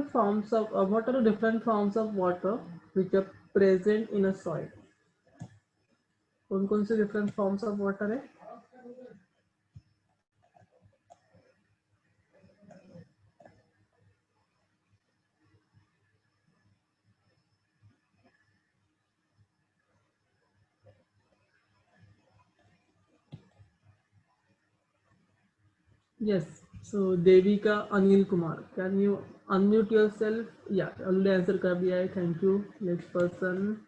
forms of what are the different forms of water which are present in a soil? कौन से different forms of water है? Yes. So Devika Anil Kumar, can you unmute yourself? Yeah, already answer कर दिया है. Thank you. Next person.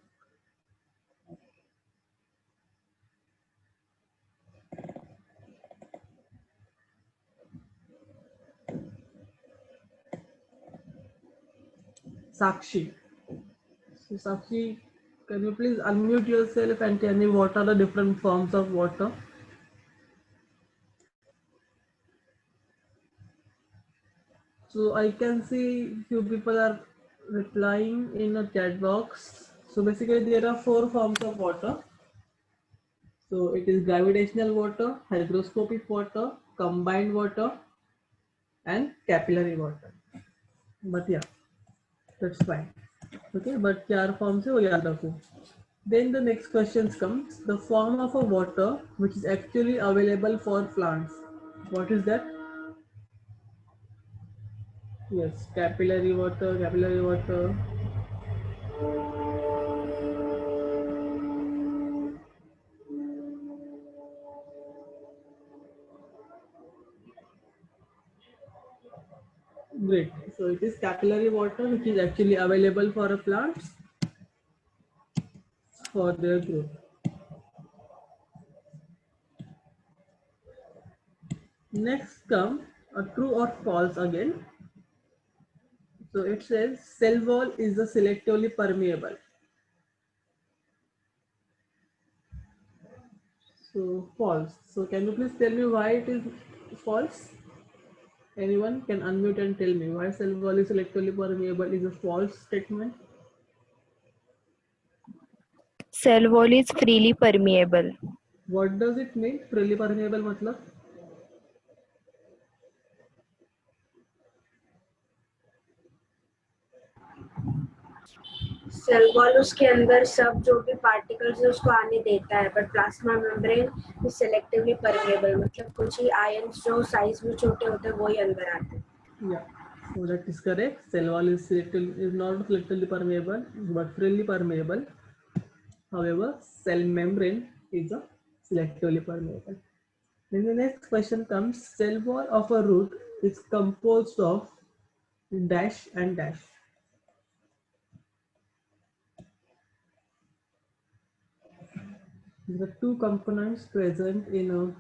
Sakshi. So Sakshi, can you please unmute yourself and tell me what are the different forms of water? So I can see few people are replying in a chat box. So basically there are 4 forms of water. So it is gravitational water, hygroscopic water, combined water, and capillary water. But yeah, that's fine. Okay, but चार forms है वो याद रखो. Then the next question comes, the form of a water which is actually available for plants. What is that? Yes, capillary water, capillary water. Great. So it is capillary water which is actually available for a plants for their growth. Next come a true or false again. So it says cell wall is a selectively permeable. So false. So can you please tell me why it is false? Anyone can unmute and tell me why cell wall is selectively permeable is a false statement. Cell wall is freely permeable. What does it mean? Freely permeable मतलब? Cell wall उसके अंदर सब जो भी particles है उसको आने देता है, but plasma membrane is selectively permeable, मतलब कुछ ही आयंस जो साइज में छोटे होते हैं वो ही अंदर आते हैं. Yeah, so that is correct. Cell wall is not selectively permeable but freely permeable. However, cell membrane is a selectively permeable. Then the next question comes, cell wall of a root is composed of dash and dash. There are 2 components present in a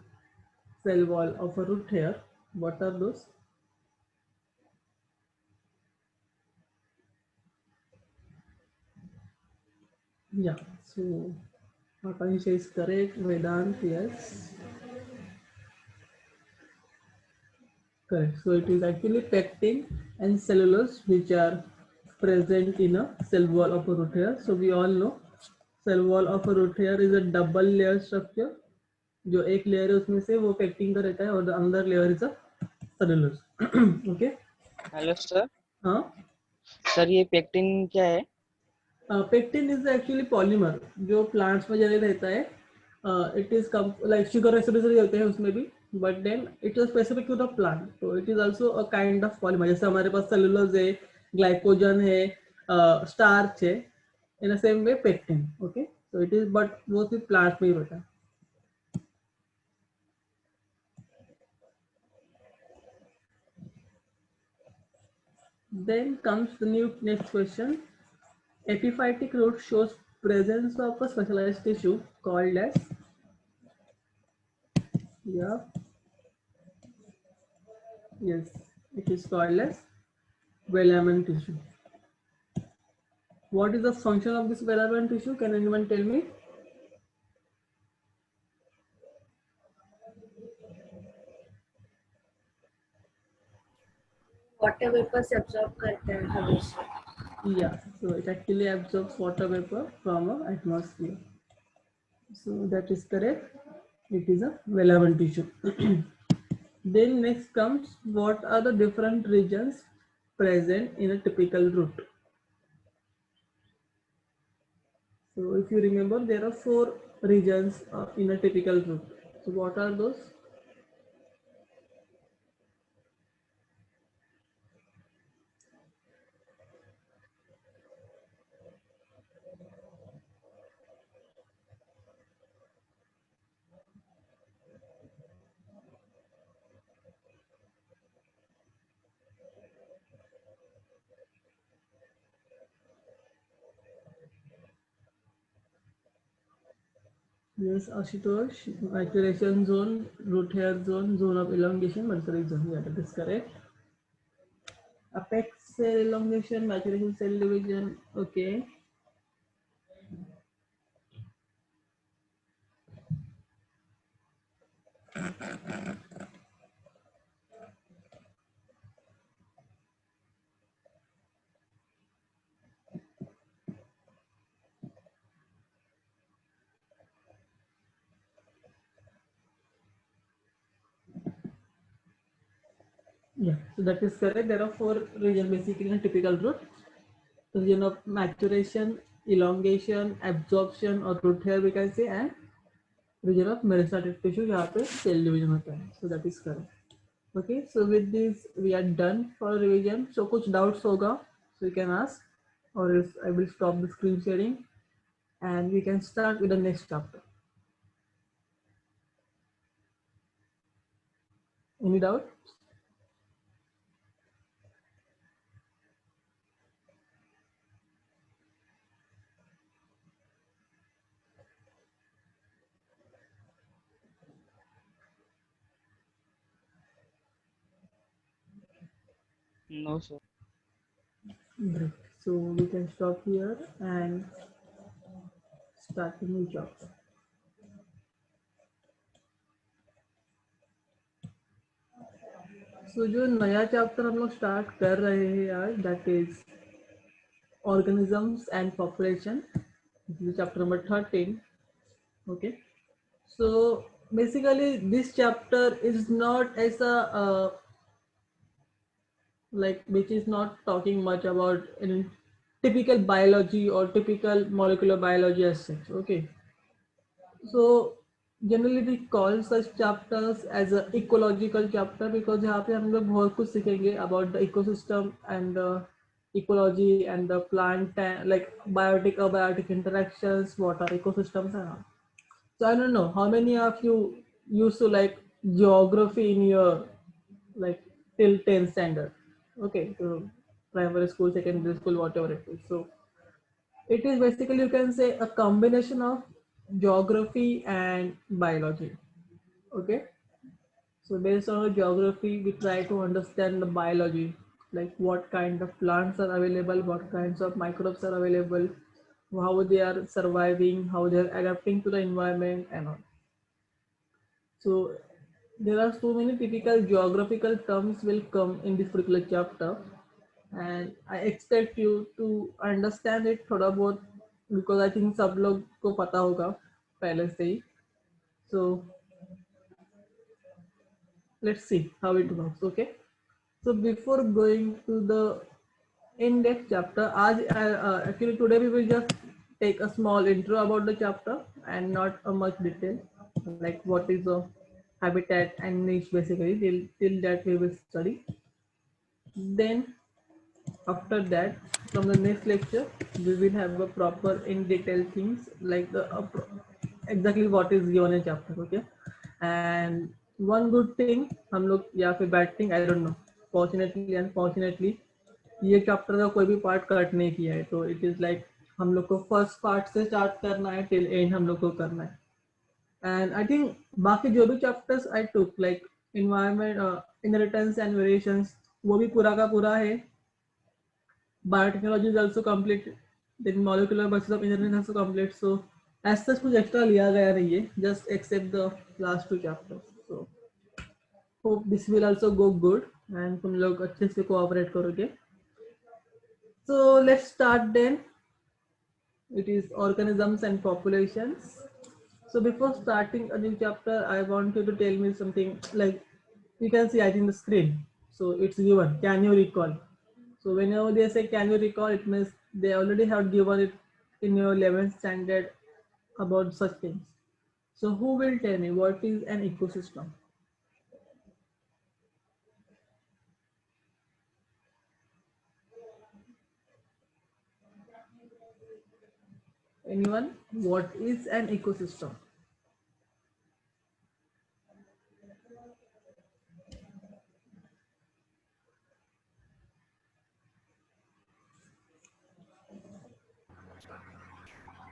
cell wall of a root hair. What are those? Yeah, so Akansha is correct. Vedant, yes. Correct. So it is actually pectin and cellulose which are present in a cell wall of a root hair. So we all know cell wall of a root hair is a double layer structure. जो एक layer है उसमें से वो pectin का रहता है और the another layer is a cellulose. Okay. Hello sir. हाँ. सर ये पेक्टिन क्या है? पेक्टिन इज एक्चुअली पॉलीमर जो प्लांट्स में जनरली रहता है. It is like sugar residues होते हैं उसमें भी, but then it is specific to the plant. तो it is also a kind of polymer. जैसे हमारे पास सेलुलोज है, ग्लाइकोजन है, स्टार्च है, in the same way pectin. Okay, so it is but वो सिर्फ प्लांट में ही होता है. Then comes the next question. Epiphytic root shows presence of a specialized tissue called as, yeah, yes, it is called as velamen tissue. What is the function of this velamen tissue? Can anyone tell me? Water vapour से absorb करते हैं हवा से. Yeah, so it actually absorbs water vapor from our atmosphere. So that is correct. It is a velamen tissue. Then next comes, what are the different regions present in a typical root. So if you remember, there are 4 regions in a typical root. So what are those? Yes, Ashutosh, maturation zone, root hair zone, zone of elongation, Mansari zone. Yeah, that is correct. Apex cell elongation, maturation cell division. Okay. Yeah, so that is correct. There are 4 regions basically in a typical root. The region of maturation, elongation, absorption or root hair we can say, and region of metastatic tissue यहाँ पे cell division होता है. So that is correct. Okay, so with this we are done for revision. So कुछ doubts होगा, so you can ask, or else I will stop the screen sharing and we can start with the next chapter. Any doubt? No, sir. Great. So we can stop here and start the new chapter. So जो नया chapter हम लोग start कर रहे हैं आज, that is organisms and population. This is chapter number 13. Okay, so basically this chapter is not as a like which is not talking much about in typical biology or typical molecular biology as such. Okay, so generally we call such chapters as a ecological chapter because यहाँ पे हम लोग बहुत कुछ सीखेंगे about the ecosystem and the ecology and the plant like biotic abiotic interactions, what are ecosystems and all. So I don't know how many of you used to like geography in your like till 10th standard. Okay, so primary school, secondary school, whatever it is. So it is basically you can say a combination of geography and biology. Okay, so based on geography we try to understand the biology, like what kind of plants are available, what kinds of microbes are available, how they are surviving, how they are adapting to the environment and all. So there are so many typical geographical terms will come in this particular chapter, and I expect you to understand it थोड़ा बहुत because I think सब लोग को पता होगा पहले से ही. So let's see how it works. Okay, so before going to the in-depth chapter, actually today we will just take a small intro about the chapter and not a much detail, like what is a habitat and niche basically till that we will study. Then after that, from the next lecture, we will have a proper in detail things like the exactly what is given in chapter. Okay, and one good thing हम लोग या फिर bad thing I don't know. Fortunately, unfortunately, ये chapter का कोई भी part cut नहीं किया है, तो इट इज लाइक हम लोग को फर्स्ट पार्ट से स्टार्ट करना है टिल एंड हम लोग को करना है. एंड आई थिंक बाकी जो भी chapters I took like environment inheritance and variations वो भी पूरा का पूरा है. Biotechnology is also complete, then molecular biology of engineering also complete. So as such कुछ एक्स्ट्रा लिया गया नहीं है, just except the last 2 chapters. So hope this will also go good and तुम लोग अच्छे से कोऑपरेट करोगे. So let's start then. It is organisms and populations. So before starting a new chapter, I want you to tell me something like you can see I think the screen. So it's given. Can you recall? So whenever they say can you recall, it means they already have given it in your 11th standard about such things. So who will tell me what is an ecosystem? Anyone? What is an ecosystem?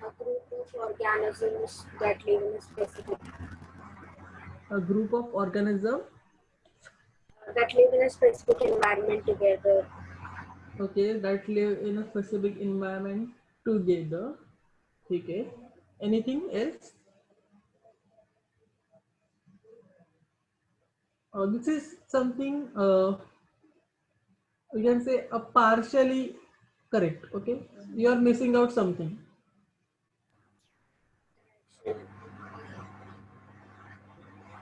A group of organisms that live in a specific A group of organisms, environment together. okay, that live in a specific environment together. Okay. Anything else? This is something you can say a partially correct. Okay, you are missing out something.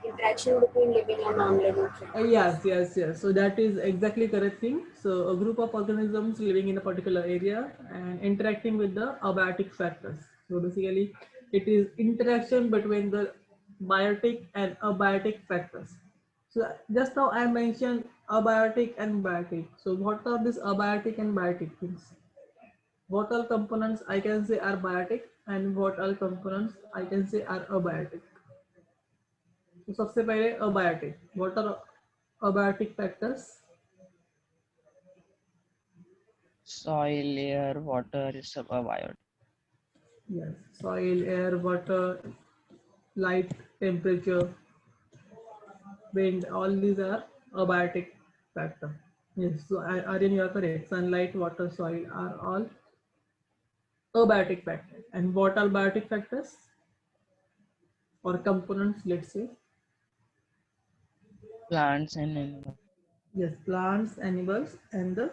Interaction between living and non-living things. Yes. So that is exactly correct thing. So a group of organisms living in a particular area and interacting with the abiotic factors. So basically, it is interaction between the biotic and abiotic factors. So just now I mentioned abiotic and biotic. So what are these abiotic and biotic things? What all components I can say are biotic and what all components I can say are abiotic. तो सबसे पहले abiotic. What are abiotic factors? Soil, air, water is abiotic. Yes, soil, air, water, light, temperature, wind, all these are abiotic factor. Yes, so Aryan, you are correct. Sunlight, water, soil are all abiotic factors. And what are biotic factors or components? Let's say Plants and animals. yes, plants, animals, and the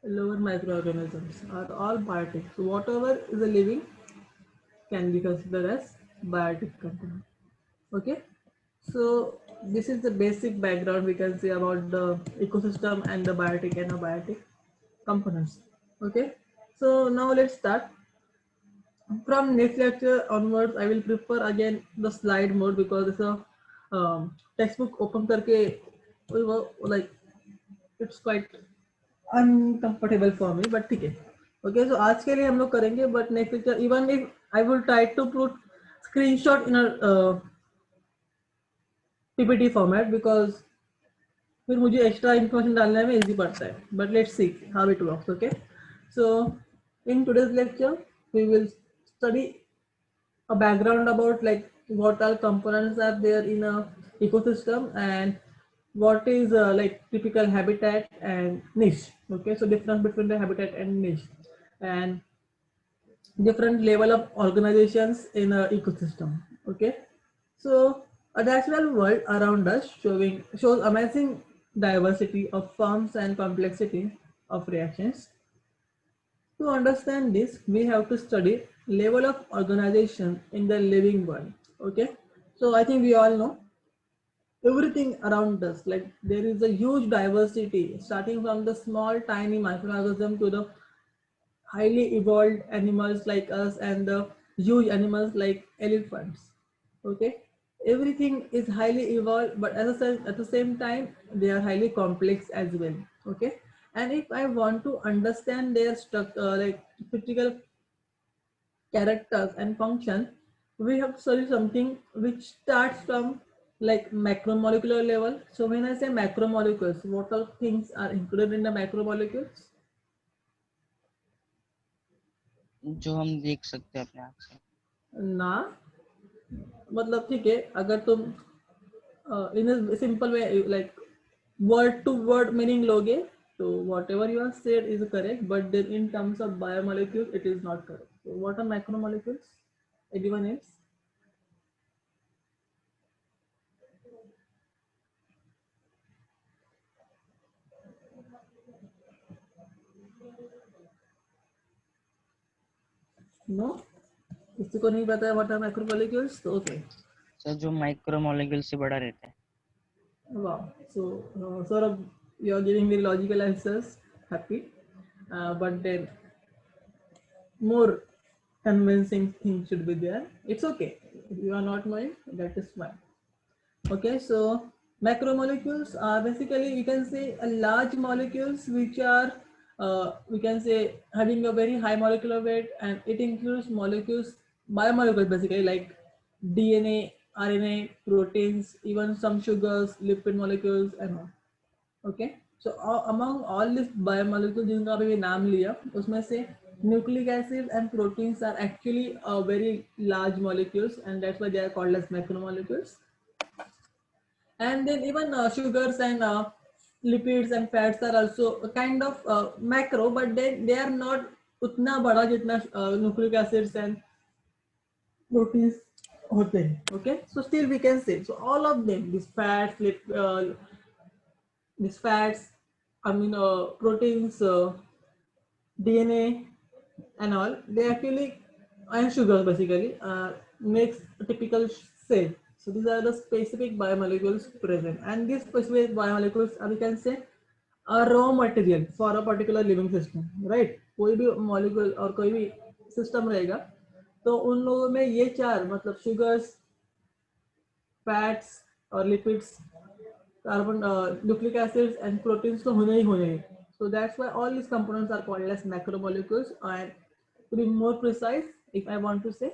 lower microorganisms are all biotic. So whatever is a living can be considered as biotic component. Okay, so this is the basic background we can say about the ecosystem and the biotic and abiotic components. Okay, so now let's start. From next lecture onwards, I will prefer again the slide mode because it's a textbook open करके like it's quite uncomfortable for me, but ठीक है. Okay, so आज के लिए हम लोग करेंगे, but next lecture even if I will try to put screenshot in a PPT format because फिर मुझे एक्स्ट्रा इन्फॉर्मेशन डालने में इजी पड़ता है. But let's see how it works. Okay, so in today's lecture we will study a background about like what all components are there in a ecosystem and what is like typical habitat and niche. Okay, so difference between the habitat and niche and different level of organizations in a ecosystem. Okay, so a natural world around us shows amazing diversity of forms and complexity of reactions. To understand this, we have to study level of organization in the living world. Okay, so I think we all know everything around us. Like there is a huge diversity, starting from the small, tiny microorganism to the highly evolved animals like us and the huge animals like elephants. Okay, everything is highly evolved, but at the same time, they are highly complex as well. Okay, and if I want to understand their structure, like physical characters and function, we have to study something which starts from like macromolecular level. So when I say macromolecules, what all things are included in the macromolecules? जो हम देख सकते हैं अपने आँख से. ना मतलब ठीक है, अगर तुम इन सिंपल में like word to word meaning लोगे तो whatever you are said is correct, but then in terms of biomolecule it is not correct. So what are macromolecules? Anyone else? No, किसी को नहीं पता है what are macromolecules? तो okay. Sir जो माइक्रोमोलेक्यूल से बड़ा रहता है. Wow. So sort of you are giving me logical answers. happy. But then more convincing thing should be there. It's okay. If you are not knowing, that is fine. Okay, so macromolecules are basically, we can say, a large molecules which are we can say having a very high molecular weight, and it includes molecules, biomolecules basically, like DNA, RNA, proteins, even some sugars, lipid molecules and all. Okay, so among all these biomolecules जिनका अभी नाम लिया, उसमें से nucleic acids and proteins are actually very large molecules, and that's why they are called as macromolecules. And then even sugars and lipids and fats are also a kind of macro, but then they are not उतना बड़ा जितना nucleic acids and proteins होते हैं. Okay, so still we can say, so all of them, these fats, these fats, amino proteins, DNA and all, they actually, and sugars basically makes a typical cell. So these are the specific biomolecules present, and these specific biomolecules are, we can say, a raw material for a particular living system, right? कोई भी molecule और कोई भी system रहेगा, तो उन लोगों में ये चार, मतलब sugars, fats और lipids, carbon, nucleic acids and proteins तो होने ही होने हैं. So that's why all these components are called as macromolecules. And to be more precise, if I want to say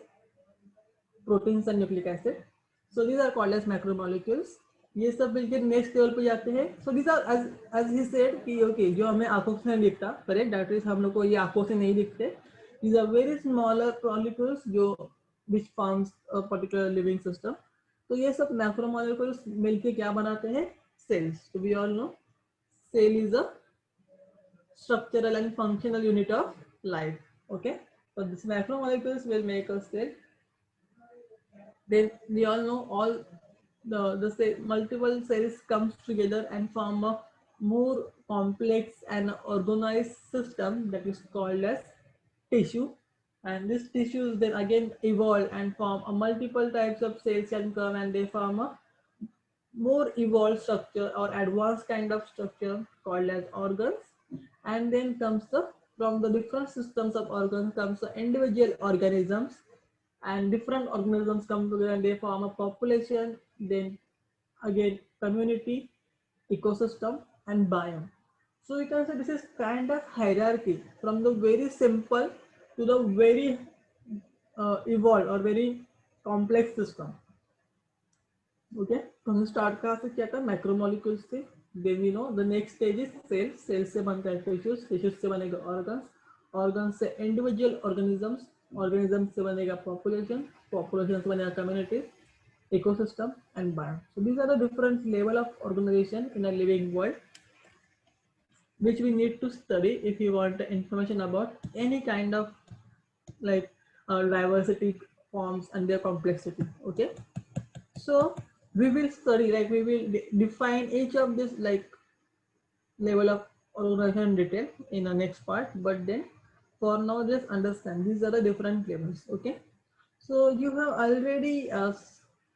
proteins and nucleic acid, so these are called as macromolecules. ये सब बिल्कुल next level पे जाते हैं. So these are, as he said कि okay, जो हमें आंखों से नहीं दिखता, करेक्ट, that is हम लोग को ये आंखों से नहीं दिखते. These are very smaller molecules जो which forms a particular living system. तो ये सब macromolecules मिलके क्या बनाते हैं? Cells. So we all know cell is a structural and functional unit of life. Okay, so these macromolecules will make a cell. Then we all know all the cell, multiple cells comes together and form a more complex and organized system that is called as tissue. And this tissues then again evolve and form a multiple types of cells can come, and they form a more evolved structure or advanced kind of structure called as organs. And then comes the, from the different systems of organs comes the individual organisms, and different organisms come together and they form a population, then again community, ecosystem and biome. So you can say this is kind of hierarchy from the very simple to the very evolved or very complex system. Okay, तो हम start कहाँ से किया था? Macromolecules से. Then we know the next stage is cells. Cells से बनता है टिश्यूज, टिश्यूज से बनेगा ऑर्गन्स, ऑर्गन्स से इंडिविजुअल ऑर्गेनिजम्स, ऑर्गेनिजम्स से बनेगा पॉपुलेशन, पॉपुलेशन से बनेगा community, ecosystem and biome. So these are the different level of organisation in a living world which we need to study if you want information about any kind of like diversity forms and their complexity. Okay, so we will study, like we will define each of this like level of organization in detail in the next part, but then for now just understand these are the different levels. Okay, so you have already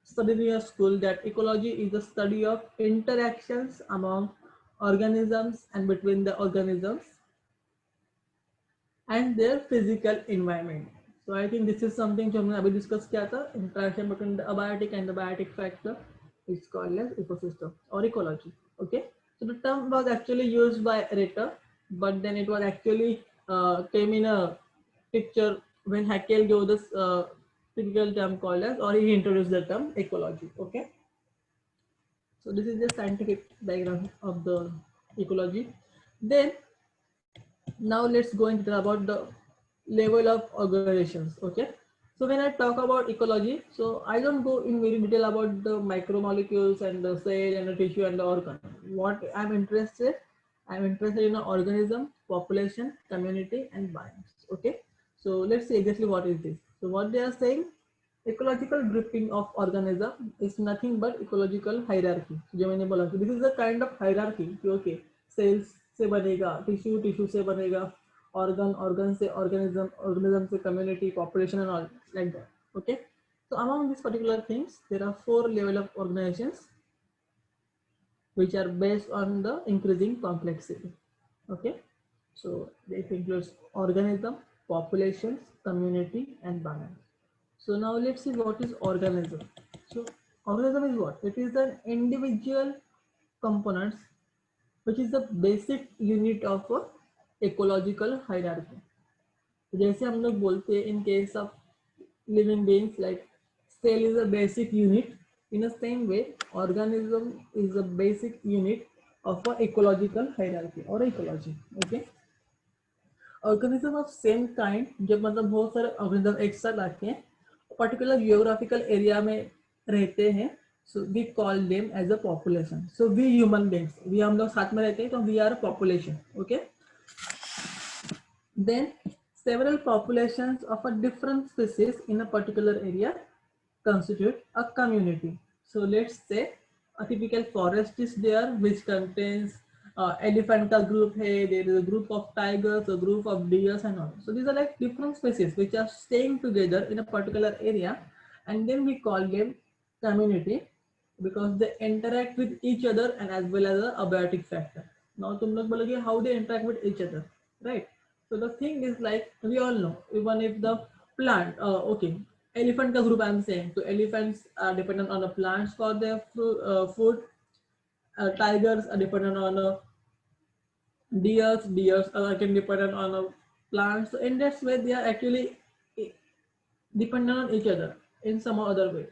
studied in your school that ecology is the study of interactions among organisms and between the organisms and their physical environment. So I think this is something जो हमने अभी discuss किया था, interaction between the abiotic and the biotic factor is called as ecosystem or ecology. Okay, so the term was actually used by Ritter, but then it was actually came in a picture when Haeckel gave this typical term called as, or he introduced the term ecology. Okay, so this is the scientific diagram of the ecology. Then now let's go into about the level of organizations. Okay, so when I talk about ecology, so I don't go in very detail about the micromolecules and the cell and the tissue and the organ. What I'm interested in an organism, population, community and biomes. Okay, so let's see exactly what is this. So what they are saying, ecological grouping of organism is nothing but ecological hierarchy. जो मैंने बोला, so this is a kind of hierarchy. Okay, cells से बनेगा tissue, tissue से बनेगा organ, organ से organism, organism से community, population and all like that. Okay, so among these particular things there are 4 level of organizations which are based on the increasing complexity. Okay, So it includes organism, populations, community, and balance. So now let's see what is organism. So organism is what? It is an individual components which is the basic unit of a ecological hierarchy. जैसे हम लोग बोलते हैं in case of living beings like cell is a basic unit, in the same way organism is a basic unit of a ecological hierarchy or ecology. Okay, organism of same kind जब मतलब बहुत सारे organism एक साथ आते हैं particular geographical area में रहते हैं, so we call them as a population. So we human beings, we हम लोग साथ में रहते हैं तो we are a population. Okay, then several populations of a different species in a particular area constitute a community. So let's say a typical forest is there which contains elephant ka group hai, there is a group of tigers, a group of deers and all. So these are like different species which are staying together in a particular area, and then we call them community because they interact with each other and as well as a abiotic factor. Now tum log bologe how they interact with each other, right? So the thing is like we all know, even if the plant, okay, elephant ka group I'm saying, so elephants are dependent on the plants for their food. Tigers are dependent on deers are again dependent on plants. So in that way they are actually dependent on each other in some other way.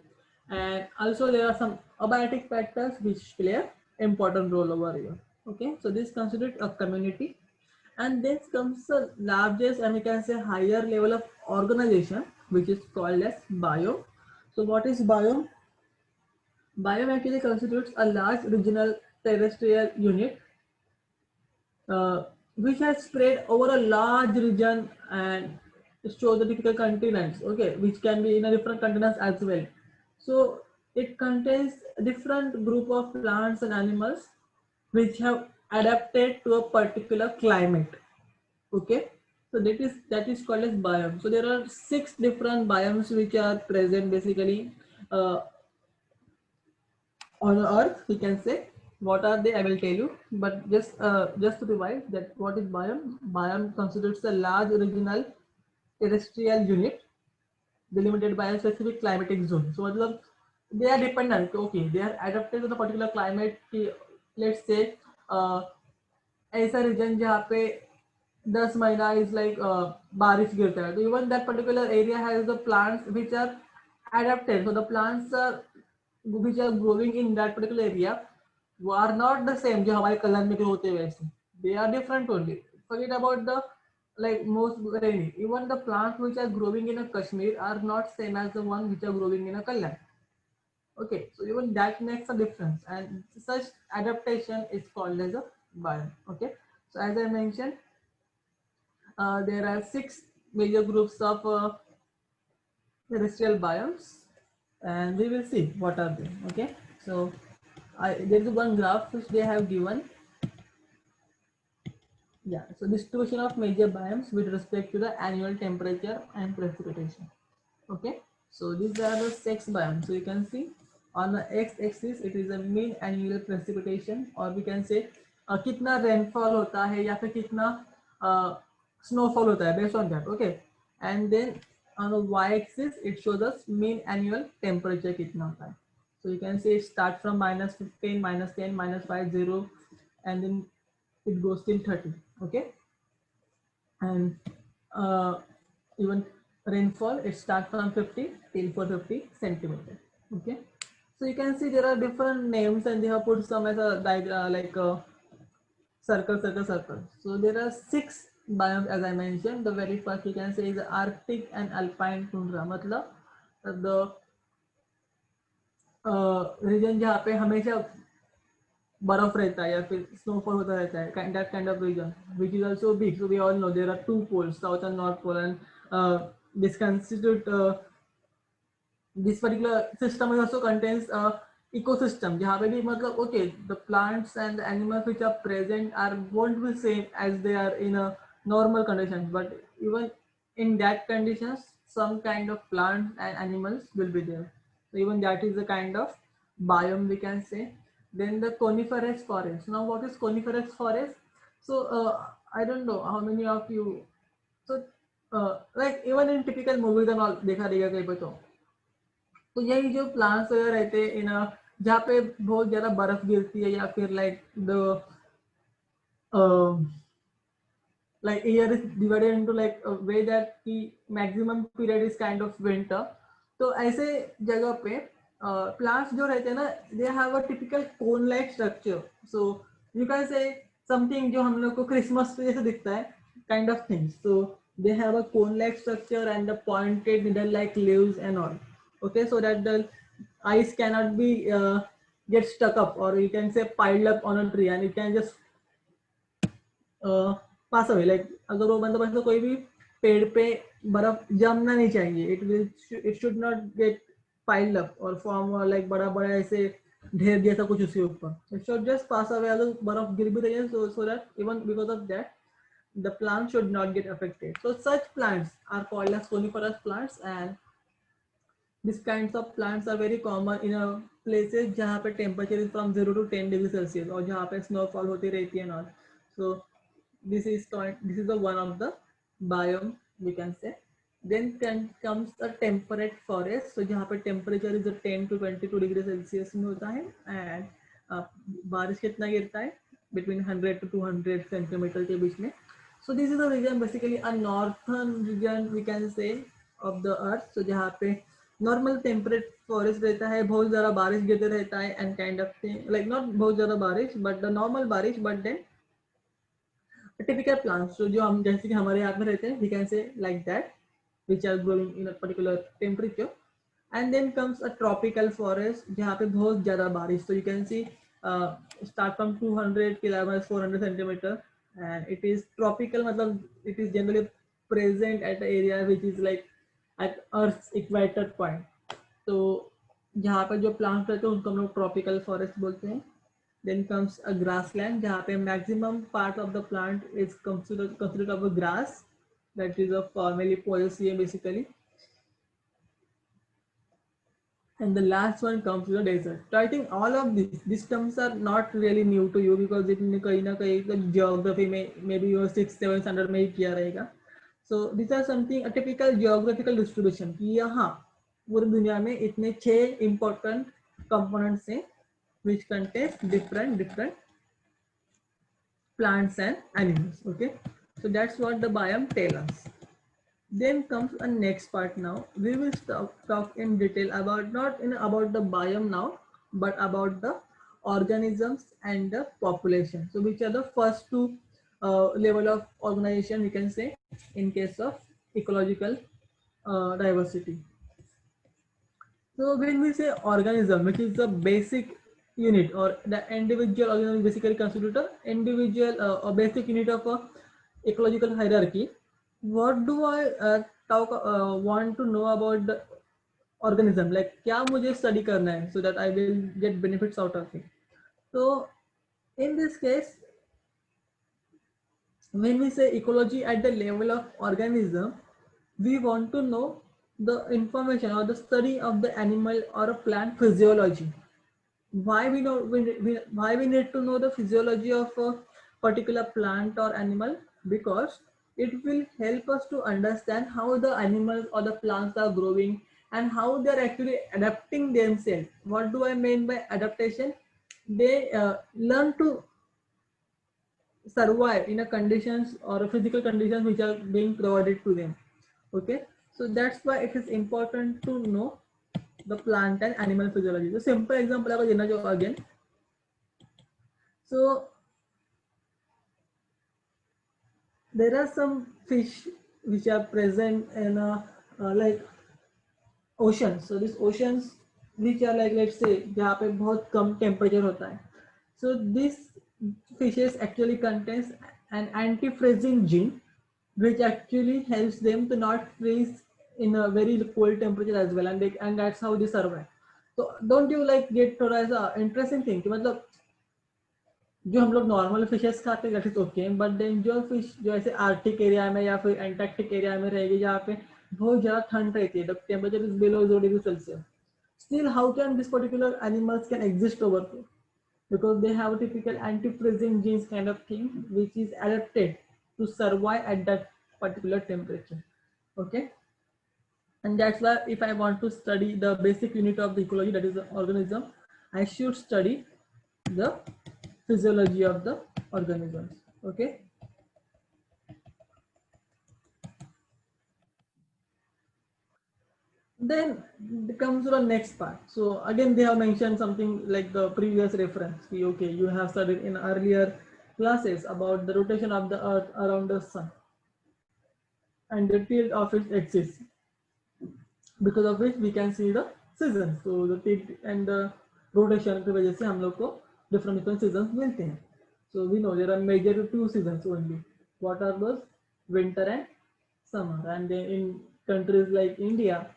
And also there are some abiotic factors which play an important role over here. Okay, so this is considered a community. And then comes the largest and we can say higher level of organization which is called as biome. So what is biome? Biome actually constitutes a large regional terrestrial unit which has spread over a large region and show the typical continents, okay, which can be in a different continents as well. So it contains a different group of plants and animals which have adapted to a particular climate. Okay, so that is called as biome. So there are 6 different biomes which are present basically on earth, we can say. What are they? I will tell you, but just to revise that what is biome considers a large regional terrestrial unit delimited by a specific climatic zone. So मतलब they are dependent, okay, they are adapted to the particular climate की, let's say ऐसा reason जहाँ पे 10 महीना is like बारिश गिरता है, तो even that particular area has the plants which are adapted. So the plants are which are growing in that particular area are not the same जो हमारे कल्याण में होते हैं वैसे, they are different only. Forget about the like most rainy. Even the plants which are growing in a Kashmir are not same as the one which are growing in a Kalyan. Okay, so even that makes a difference, and such adaptation is called as a biome. Okay, so as I mentioned, there are 6 major groups of terrestrial biomes, and we will see what are they. Okay, so there is one graph which they have given. Yeah, so distribution of major biomes with respect to the annual temperature and precipitation. Okay, so these are the 6 biomes. So you can see on the x-axis it is a mean annual precipitation, or we can say कितना rainfall होता है या फिर कितना snowfall होता है based on that. Okay, and then on the y-axis it shows us mean annual temperature कितना होता है. So you can see it start from -15, -10, -5, 0, and then it goes till 30. Okay, and even rainfall it starts from 50 till 450 centimeter. Okay, so you can see there are different names and they have put some as a like a circle. So there are 6 biomes as I mentioned. The very first you can say is the Arctic and Alpine tundra, matlab the region जहाँ पे हमेशा बर्फ रहता है या फिर snowfall होता रहता है, that kind of region which is also big. So we all know there are 2 poles, south and north pole, and this constitute this particular system also contains ecosystem जहाँ पे भी मतलब okay, the plants and the animals which are present are won't be same as they are in a normal conditions, but even in that conditions some kind of plants and animals will be there. So even that is a kind of biome we can say. Then the coniferous forest. Now what is coniferous forest? So I don't know how many of you, so like even in typical movies and all देखा रहेगा कहीं पे तो यही जो plants वगैरह रहते हैं इन जहाँ पे बहुत ज्यादा बर्फ गिरती है या फिर like the like year is divided into like a way that the maximum period is kind of winter. तो ऐसे जगह पे plants जो रहते हैं ना they have a typical cone like structure. So you can say something जो हम लोग को क्रिसमस पे जैसे दिखता है kind of things. So they have a cone like structure and the pointed needle like leaves and all. Okay, so that the ice cannot be get stuck up or you can say piled up on a tree and it can just pass away like अगर वो मतलब ऐसा कोई भी पेड़ पे बर्फ जमना नहीं चाहिए it should not gate piled up और फॉर्म लाइक बड़ा बड़ा ऐसे ढेर जैसा कुछ उसके ऊपर it should just pass away अगर बर्फ गिर भी रही है so that even because of that the plant should not get affected. So such plants are called as coniferous plants and these kinds of plants are very common in a places जहाँ पे temperature is from 0 to 10 degree Celsius और जहाँ पे snowfall होती रहती है ना. So this is the one of the biome we can say. Then comes the temperate forest. So जहाँ पे temperature is 10 to 22 degree Celsius में होता है and बारिश कितना गिरता है between 100 to 200 centimeter के बीच में. So this is the region basically a northern region we can say of the earth. So जहाँ पे नॉर्मल टेम्परेट फॉरेस्ट रहता है बहुत ज़्यादा बारिश गिरते रहता है and kind of thing like not बहुत ज़्यादा बारिश बट द नॉर्मल बारिश बट देन टिपिकल प्लांट्स जो हम जैसे कि हमारे यहाँ में रहते हैं we can say like that which are growing in a particular temperature and then comes a tropical forest जहाँ पे बहुत ज़्यादा बारिश तो you can see start from 200 kilometre 400 centimetre and it is tropical matlab it is generally present at an area which is like at earth's equator point तो जहाँ पे जो प्लांट रहते हैं उनको हम लोग ट्रॉपिकल फॉरेस्ट बोलते हैं. Then comes a grassland जहाँ पे maximum part of the plant is considered of a grass that is of formally poaceae basically. And the last one comes to the desert. So I think all of these terms are not really new to you because it कहीं ना कहीं geography में maybe your 6th 7th standard में ही किया रहेगा. So these are something a typical geographical distribution कि यहाँ पूरी दुनिया में इतने 6 important components हैं which contains different plants and animals. Okay, so that's what the biome tell us. Then comes a next part. Now we will talk in detail about not about the biome now but about the organisms and the population. So which are the first two level of organization we can say in case of ecological diversity. So when we say organism, which is the basic unit or the individual organism basically constitute a individual or basic unit of a ecological hierarchy. What do I want to know about the organism? Like क्या मुझे study करना है so that I will get benefits out of it. So in this case, when we say ecology at the level of organism, we want to know the information or the study of the animal or a plant physiology. Why we know why we need to know the physiology of a particular plant or animal? Because it will help us to understand how the animals or the plants are growing and how they are actually adapting themselves. What do I mean by adaptation? They learn to survive in a conditions or a physical conditions which are being provided to them. Okay, so that's why it is important to know the plant and animal physiology. So simple example I will give again. So there are some fish which are present in like oceans. So these oceans which are like let's say जहाँ पे बहुत कम temperature होता है. So this fishes actually contains an anti-freezing gene which actually helps them to not freeze in a very cold temperature as well and that's how they survive. So don't you like get थोड़ा सा interesting thing कि मतलब जो हम लोग normal fishes खाते हैं that is okay but then जो फिश जो ऐसे आर्टिक एरिया में या फिर एंटार्क्टिक एरिया में रहेगी जहाँ पे बहुत ज़्यादा ठंड रहती है the temperature is below 0 degree Celsius still how can this particular animals can exist over there because they have a typical anti-freezing genes kind of thing which is adapted to survive at that particular temperature. Okay, and that's why if I want to study the basic unit of the ecology, that is the organism, I should study the physiology of the organisms. Okay, then it comes to the next part. So again they have mentioned something like the previous reference. Okay, you have studied in earlier classes about the rotation of the earth around the sun and the tilt of its axis, because of which we can see the seasons. So the tilt and the rotation की वजह से हम लोग को different seasons मिलते हैं. So we know there are major two seasons only. What are those? Winter and summer. And then in countries like India,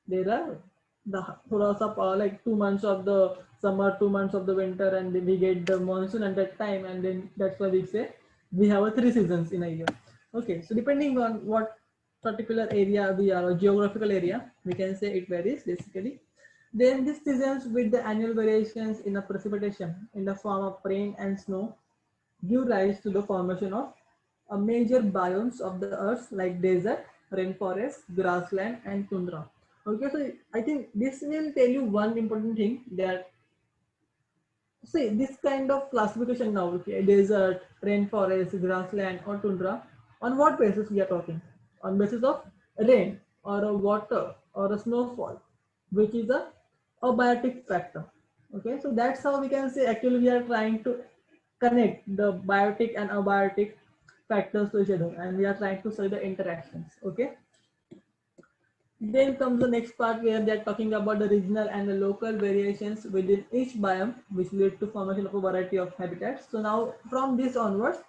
there are the थोड़ा सा like 2 months of the summer, 2 months of the winter, and then we get the monsoon at that time, and then that's why we say we have a 3 seasons in a year. Okay, so depending on what particular area we are, or geographical area, we can say it varies basically. Then these seasons with the annual variations in the precipitation in the form of rain and snow give rise to the formation of a major biomes of the earth like desert, rainforest, grassland, and tundra. Okay, so I think this will tell you one important thing, that see this kind of classification now, okay, desert, rainforest, grassland, or tundra, on what basis we are talking? On basis of rain or a water or a snowfall, which is a abiotic factor. Okay, so that's how we can say actually we are trying to connect the biotic and abiotic factors to each other, and we are trying to study the interactions. Okay, then comes the next part where they are talking about the regional and the local variations within each biome, which lead to formation of a variety of habitats. So now from this onwards,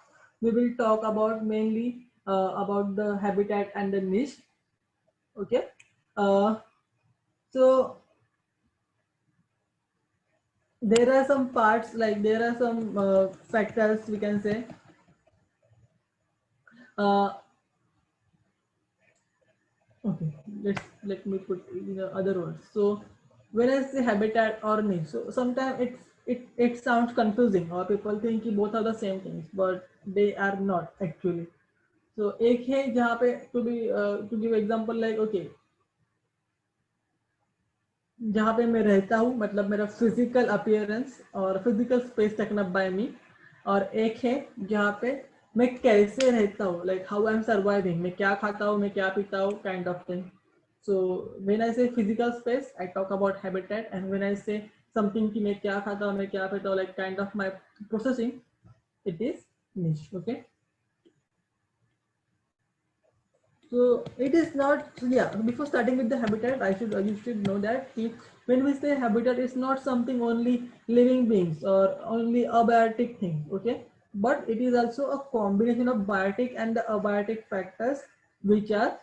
we will talk about mainly about the habitat and the niche. Okay, so there are some parts, like there are some factors we can say. Okay, let me put in other words. So when I say habitat or niche, so sometimes it sounds confusing, or people think कि both are the same things, but they are not actually. So एक है जहाँ पे to give example like okay, जहाँ पे मैं रहता हूँ, मतलब मेरा फिजिकल अपीयरेंस और physical space taken up by me, और एक है जहाँ पे मैं कैसे रहता हूँ, like how I am surviving, मैं क्या खाता हूँ, मैं क्या पीता हूँ, kind of thing. So when I say physical space I talk about habitat, and when I say something कि मैं क्या खाता हूँ, मैं क्या पीता हूँ, like kind of my processing, it is niche. Okay, so it is not, yeah, before starting with the habitat, you should know that when we say habitat, it's not something only living beings or only abiotic thing. Okay, but it is also a combination of biotic and the abiotic factors which are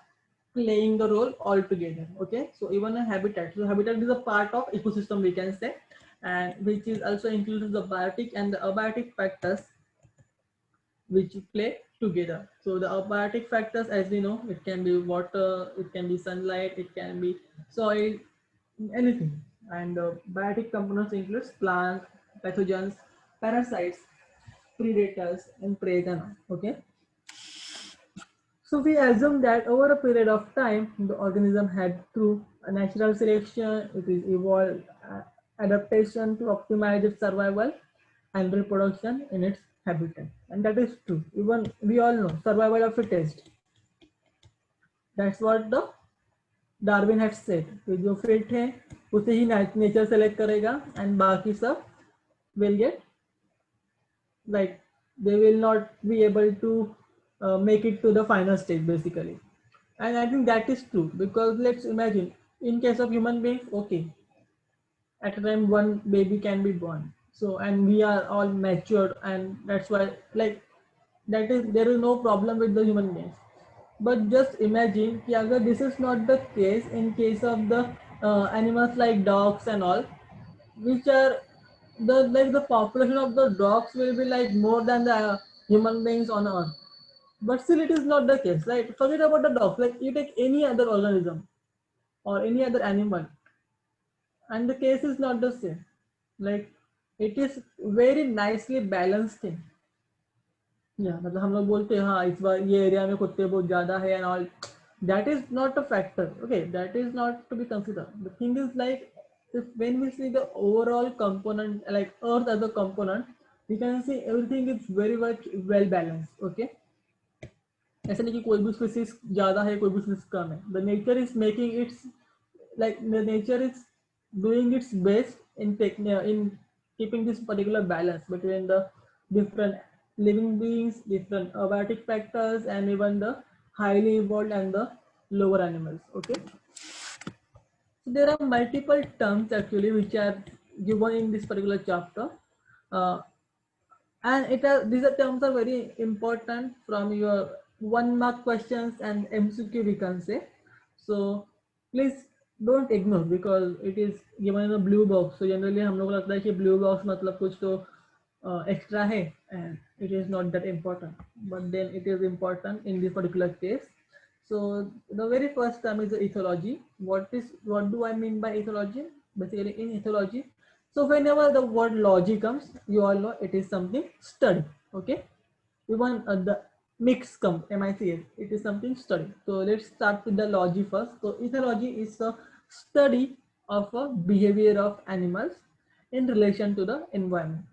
playing the role all together. Okay, so even a habitat, so habitat is a part of ecosystem we can say, and which is also includes the biotic and the abiotic factors which play together. So the abiotic factors, as we know, it can be water, it can be sunlight, it can be soil, anything. And biotic components includes plants, pathogens, parasites, predators, and prey. Okay. So we assume that over a period of time, the organism had through a natural selection, it is evolved adaptation to optimize its survival and reproduction in its habitat. And that is true. Even we all know survival of fittest. That's what the Darwin had said. कि जो fit है उसे ही nature select करेगा, and बाकी सब will get, like they will not be able to make it to the final stage basically. And I think that is true, because let's imagine in case of human beings, okay, at a time one baby can be born, so and we are all matured, and that's why like that is, there is no problem with the human beings. But just imagine कि अगर this is not the case in case of the animals like dogs and all, which are the population of the dogs will be like more than the human beings on earth. But still it is not the case, right? Forget about the dogs, like you take any other organism or any other animal, and the case is not the same. Like it is very nicely balanced thing. या मतलब हम लोग बोलते हैं हाँ इस बार ये area में कुत्ते बहुत ज्यादा है and all, that is not a factor. Okay, that is not to be considered. The thing is like, if when we see the overall component like earth as a component, we can see everything is very much well balanced. Okay, ऐसा नहीं कि कोई भी species ज्यादा है कोई भी species कम है. The nature is making its, like the nature is doing its best in taking in keeping this particular balance between the different living beings, different abiotic factors, and even the highly evolved and the lower animals. Okay, so there are multiple terms actually which are given in this particular chapter, uh, and these are terms are very important from your 1 mark questions and MCQ we can say. So please don't ignore because it is given in a blue box. So generally हम लोग को लगता है कि blue box मतलब कुछ तो extra है, and it is not that important, but then it is important in this particular case. So the very first term is the ethology. What do I mean by ethology? Basically in ethology, so whenever the word logy comes, you all know it is something study. Okay, even the mix come MICS, it is something study. So let's start with the logy first. So ethology is the study of a behavior of animals in relation to the environment.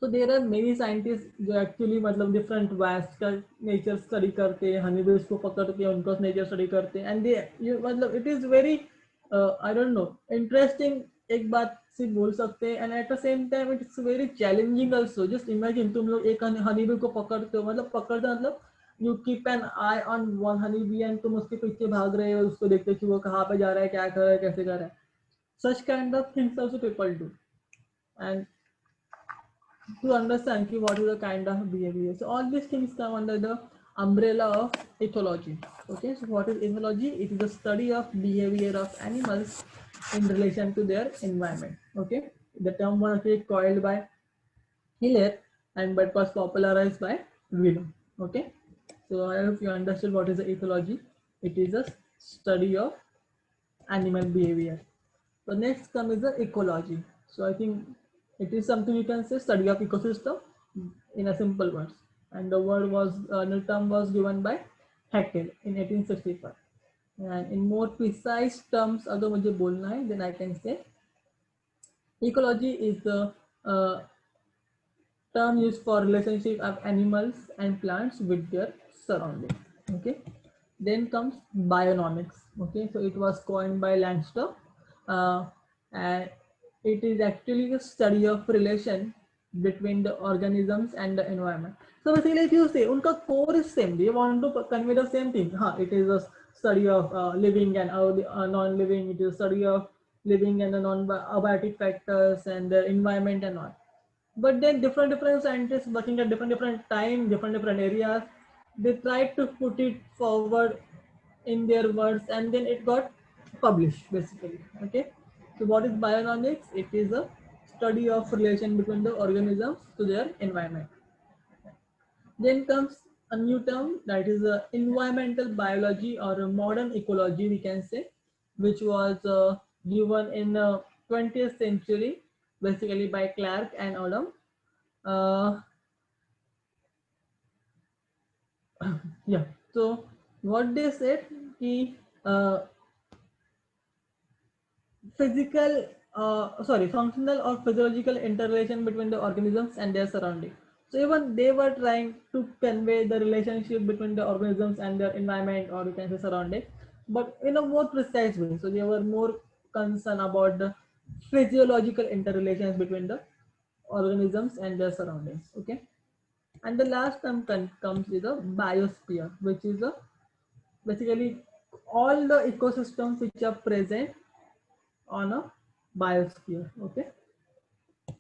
So there are many scientists जो actually मतलब different wasps का nature study करते हैं, honeybees को पकड़ते हैं, उनका nature study करते हैं, and मतलब it is very I don't know interesting, एक बात से बोल सकते हैं, and at the same time it's very challenging also. Just imagine तुम लोग एक honeybee को पकड़ते हो, मतलब पकड़ते मतलब you keep an eye on one honeybee and तुम उसके पीछे भाग रहे हो, उसको देखते हो कि वो कहाँ पे जा रहा है, क्या कर रहा है, कैसे कर रहा है. Such kind of things also people do, and to understand what is the kind of behavior. So all these things come under the umbrella of ethology. Okay, so what is ethology? It is the study of behavior of animals in relation to their environment. Okay, the term was actually coined by Hiller and but was popularized by Wheeler. Okay, so I hope you understood what is the ethology. It is a study of animal behavior. So next come is the ecology. So I think it is something you can say study of ecosystem in a simple words. And the word was the term was given by Haeckel in 1865. And in more precise terms, अगर मुझे बोलना है, then I can say ecology is the term used for relationship of animals and plants with their surroundings. Okay, then comes bionomics. Okay, so it was coined by Landster, and it is actually a study of relation between the organisms and the environment. So basically if you say unka core is same, they want to convey the same thing. It is a study of living and non-living. It is a study of living and the non-abiotic factors and the environment and all. But then different scientists working at different time, different areas, they tried to put it forward in their words, and then it got published basically. Okay, so what is bionomics? It is a study of relation between the organisms to their environment. Then comes a new term, that is environmental biology or a modern ecology we can say, which was given in 20th century basically by Clark and Odom. uh, yeah, so what they said ki physical sorry functional or physiological interrelation between the organisms and their surrounding. So even they were trying to convey the relationship between the organisms and their environment, or you can say surrounding, but in a more precise way. So they were more concerned about the physiological interrelations between the organisms and their surroundings. Okay, and the last term comes with a biosphere, which is a basically all the ecosystems which are present on a biosphere. Okay,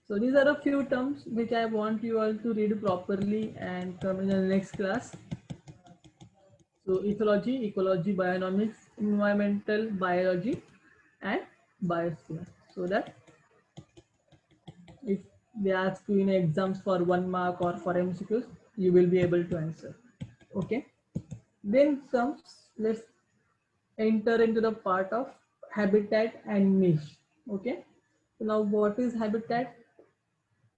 so these are a few terms which I want you all to read properly and come in the next class. So ecology, bionomics, environmental biology, and biosphere, so that if they ask you in exams for 1 mark or for MCQs, you will be able to answer. Okay, then comes, let's enter into the part of habitat and niche. Okay, so now what is habitat?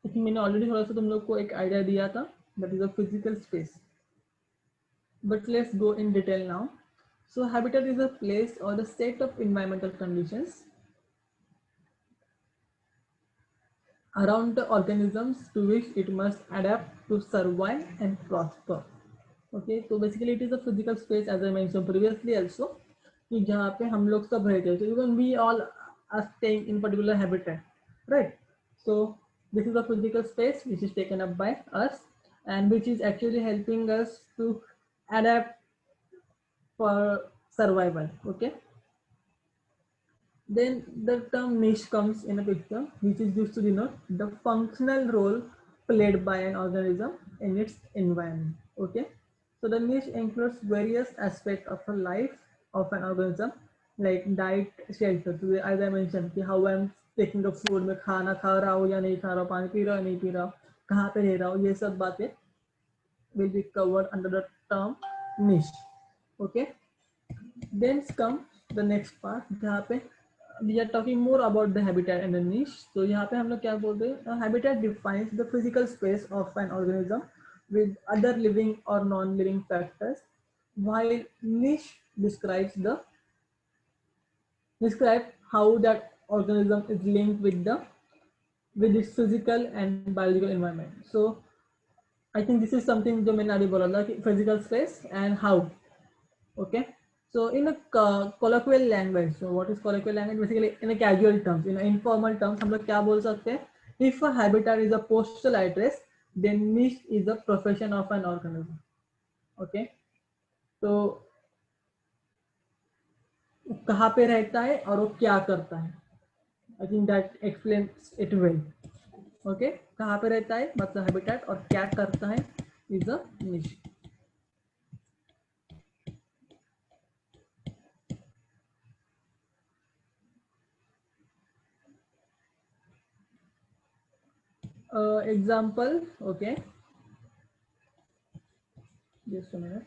I think मैंने already थोड़ा सा तुम लोग को एक idea दिया था. that is a physical space. But let's go in detail now. So habitat is a place or the set of environmental conditions around the organisms to which it must adapt to survive and prosper. Okay, so basically it is a physical space as I mentioned previously also, कि जहाँ पे हम लोग सब रहते हैं. So even we all are staying in particular habitat, right? So this is a physical space which is taken up by us and which is actually helping us to adapt for survival. Okay. Then the term niche comes in a picture, which is used to denote the functional role played by an organism in its environment. Okay, so the niche includes various aspects of the life of an organism, like diet, shelter. So as I mentioned, कि how I'm taking the food, मैं खाना खा रहा हूँ या नहीं खा रहा हूँ, पानी पी रहा हूँ या नहीं पी रहा हूँ, कहाँ पे रह रहा हूँ, ये सब बातें will be covered under the term niche. Okay. Then comes the next part जहाँ पे we are talking more about the habitat and the niche. So यहाँ पे हम लोग क्या बोल रहे हैं, habitat defines the physical space of an organism with other living or non-living factors, while niche describe how that organism is linked with its physical and biological environment. So I think this is something जो मैंने अभी बोला था कि physical space and how. Okay, so in a colloquial language, so what is colloquial language? Basically in a casual terms, in a informal terms हम लोग क्या बोल सकते हैं, if a habitat is a postal address, then niche is the profession of an organism. Okay, तो कहाँ पे रहता है और वो क्या करता है, I think that explains it well. Okay, कहाँ पे रहता है मतलब habitat और क्या करता है is a niche. Example, okay, just a minute.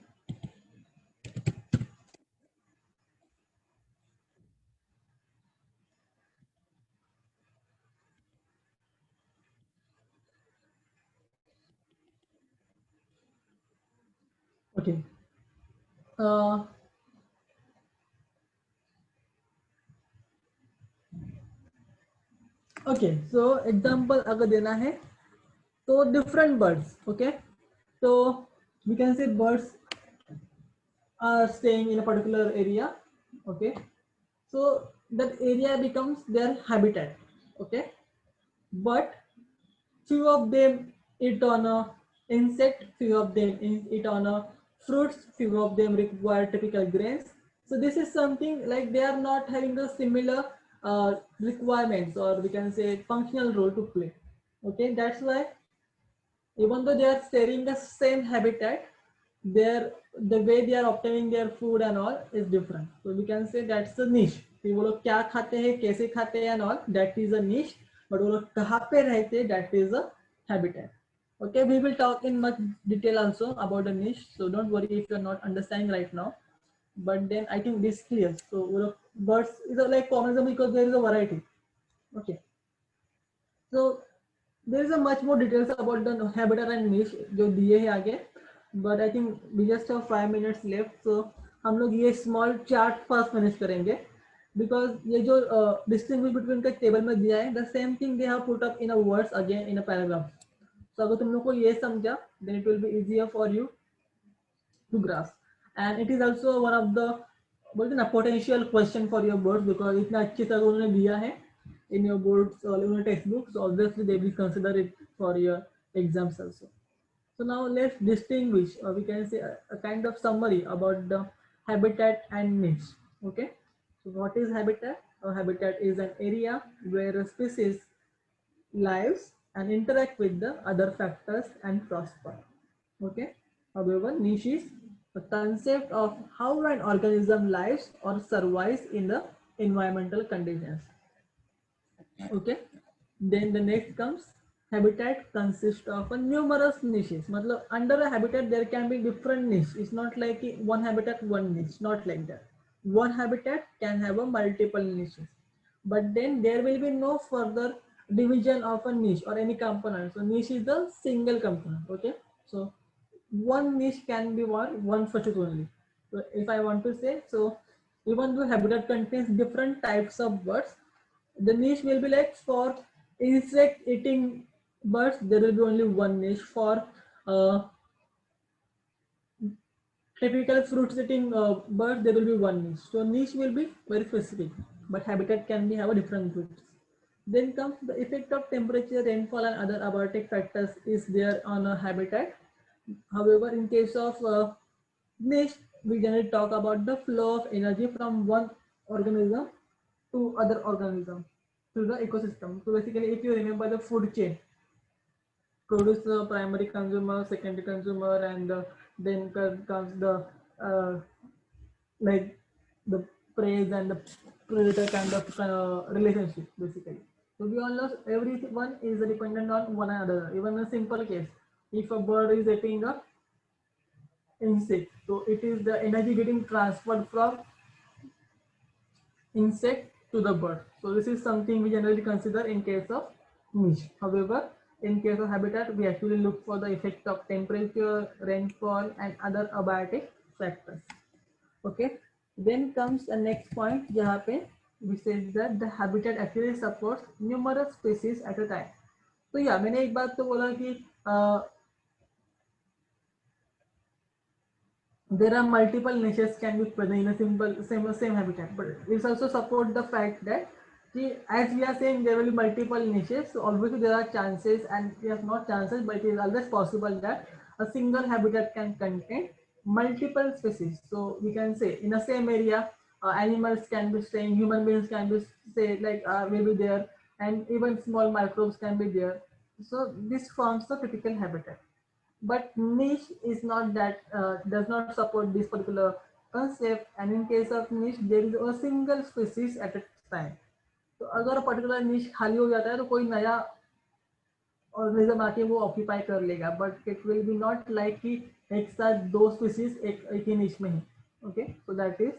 Okay, okay, so example अगर देना है तो different birds. Okay, so we can say birds are staying in a particular area. Okay, so that area becomes their habitat. Okay, but few of them eat on a insect, few of them eat on a fruits, few of them require typical grains. So this is something like they are not having the similar requirements, or we can say functional role to play. Okay, that's why even though they are sharing the same habitat, the way they are obtaining their food and all is different. So we can say that's a niche. कि वो लोग क्या खाते हैं, कैसे खाते हैं and all, that is a niche. But वो लोग कहाँ पे रहते हैं, that is a habitat. Okay, we will talk in much detail also about the niche. So don't worry if you are not understanding right now. But then I think this clear. So वो लोग birds is a like common because there is a variety. Okay. So there is a much more details about the habitat and niche जो दिए हैं आगे, but I think we just have 5 minutes left, so हम लोग ये small chart first finish करेंगे, because ये जो distinguish between का table में दिया है, the same thing they have put up in a words again in a paragraph. So अगर तुम लोग को ये समझा, then it will be easier for you to grasp, and it is also one of the बोलते ना potential question for your boards, because इतना अच्छे से उन्होंने दिया है in your boards or in your textbooks, so obviously they will consider it for your exams also. So now let's distinguish, or we can say a kind of summary about the habitat and niche. Okay, so what is habitat? A habitat is an area where a species lives and interact with the other factors and prosper. Okay, however, niche is the concept of how an organism lives or survives in the environmental conditions. Okay, then the next comes habitat consists of a numerous niches. मतलब under a habitat there can be different niche. It's not like one habitat one niche, not like that. One habitat can have a multiple niches, but then there will be no further division of a niche or any component. So niche is the single component. Okay, So one niche can be one species only. So if I want to say, so even though habitat contains different types of birds, the niche will be like for insect eating birds, there will be only one niche. For typical fruits eating bird, there will be one niche. So niche will be very specific, but habitat can be have a different groups. Then comes the effect of temperature, rainfall, and other abiotic factors is there on a habitat. However, in case of niche, we generally talk about the flow of energy from one organism to other organism to the ecosystem. So basically, if you remember the food chain, producer, primary consumer, secondary consumer, and then comes the uh, like the praise and the predator kind of relationship basically. So we all know everyone is dependent on one another. Even a simple case, if a bird is eating a insect, so it is the energy getting transferred from insect to the bird. So this is something we generally consider in case of niche. However, in case of habitat, we actually look for the effect of temperature, rainfall, and other abiotic factors. Okay. Then comes the next point, जहाँ पे we said that the habitat actually supports numerous species at a time. तो या मैंने एक बात तो बोला कि there are multiple niches can be present in a simple same habitat, but it also support the fact that as we are saying there will be multiple niches, so obviously there are chances, and yes, not chances, but it is always possible that a single habitat can contain multiple species. So we can say in the same area, animals can be staying, human beings can be say like maybe there, and even small microbes can be there. So this forms the typical habitat. But niche is not that, does not support this particular concept, and in case of niche there is a single species at a time. तो अगर particular निश खाली हो जाता है तो कोई नया ऑर्गेनिज्म आके वो ऑक्यूपाई कर लेगा, but it will be not like कि एक साथ दो स्पीसीज एक ही निश में ही. Okay, so that is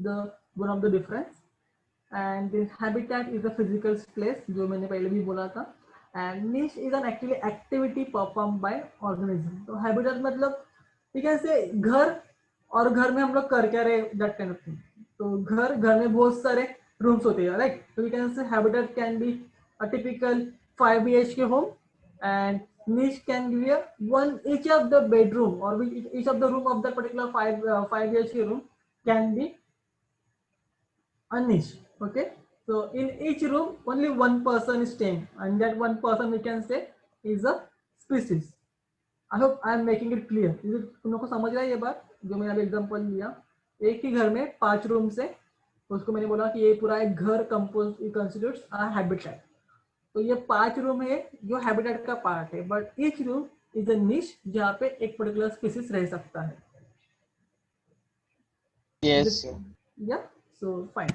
the one of the difference. And habitat is a physical place, जो मैंने पहले भी बोला था. And niche is an actually activity perform by organism. तो हैबिटेट मतलब ठीक है से घर, और घर में हम लोग कर क्या रहे, दैट काइंड ऑफ थिंग. तो घर में बहुत सारे rooms होते हैं, right? So we can say habitat can be a typical 5 BHK home, and niche can be a one each of the bedroom, or each of the room of that particular 5 BHK room can be a niche. Okay, so in each room only one person is staying, and that one person we can say is a species. I hope I am making it clear. तुम लोग को समझ रहा है ये बात जो मैंने अभी एग्जांपल लिया? एक ही घर में 5 रूम्स है, उसको मैंने बोला कि ये पूरा एक घर कंस्टिट्यूट्स अ हैबिटेट. तो ये 5 रूम है जो हैबिटेट का पार्ट है, but each room is a निश जहाँ पे एक पर्टिकुलर स्पीसीज रह सकता है. Yes. Yeah, so fine.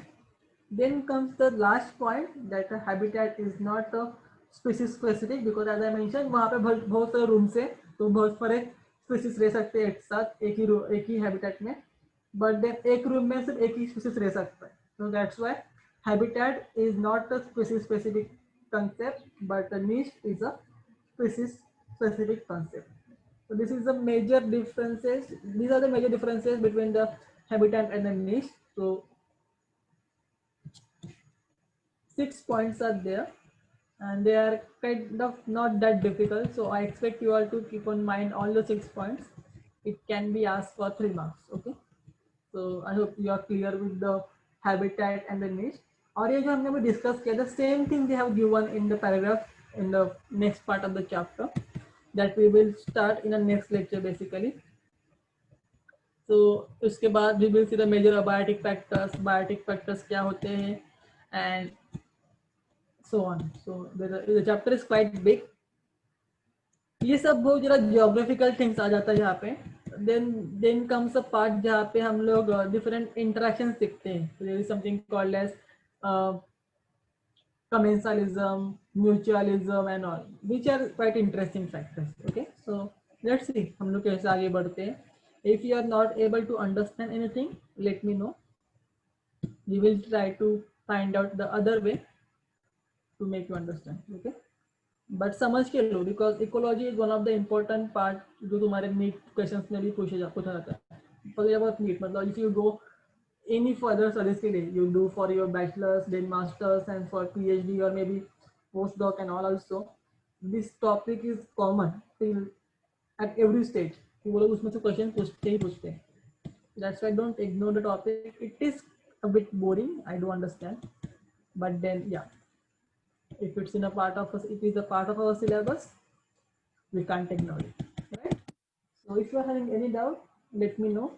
Then comes the last point, that a habitat is not a species specific, because as I mentioned वहाँ पे बहुत सारे रूम्स है, तो बहुत सारे स्पीसीज रह सकते हैं एक साथ एक ही हैबिटेट में, बट देन एक रूम में सिर्फ एक ही स्पीसीज रह सकता है. So that's why habitat is not a species specific concept, but a niche is a species specific concept. So this is the major differences. These are the major differences between the habitat and the niche. So 6 points are there, and they are kind of not that difficult. So I expect you all to keep on mind all the 6 points. It can be asked for 3 marks. Okay. So I hope you are clear with the habitat and the niche. और ये जो हमने अभी discuss किया, the same thing they have given in the paragraph in the next part of the chapter that we will start in the next lecture basically. So उसके बाद we will see the major abiotic factors क्या होते हैं, and so on. So the chapter is quite big. ये सब बहुत जरा geographical things आ जाता है यहाँ पे. then comes a part जहाँ पे हम लोग different interactions सीखते हैं. So there is something called as commensalism, mutualism and all, which are quite interesting factors. Okay, so let's see हम लोग कैसे आगे बढ़ते हैं. If you are not able to understand anything, let me know. We will try to find out the other way to make you understand. Okay. But समझ के लो, because ecology is one of the important part जो तुम्हारे NEET questions में भी पूछा जाता है. फॉर अबाउट नीट, मतलब if you go any further studies के लिए, you do for your bachelor's, then masters, and for PhD or maybe postdoc and all also, this topic is common till at every stage. कि वो लोग उसमें से question पूछते ही पूछते हैं. That's why don't ignore the topic. It is a bit boring, I do understand, but then yeah, if it's in a part of us, it is a part of our syllabus, we can't ignore it, right? So if you are having any doubt, let me know.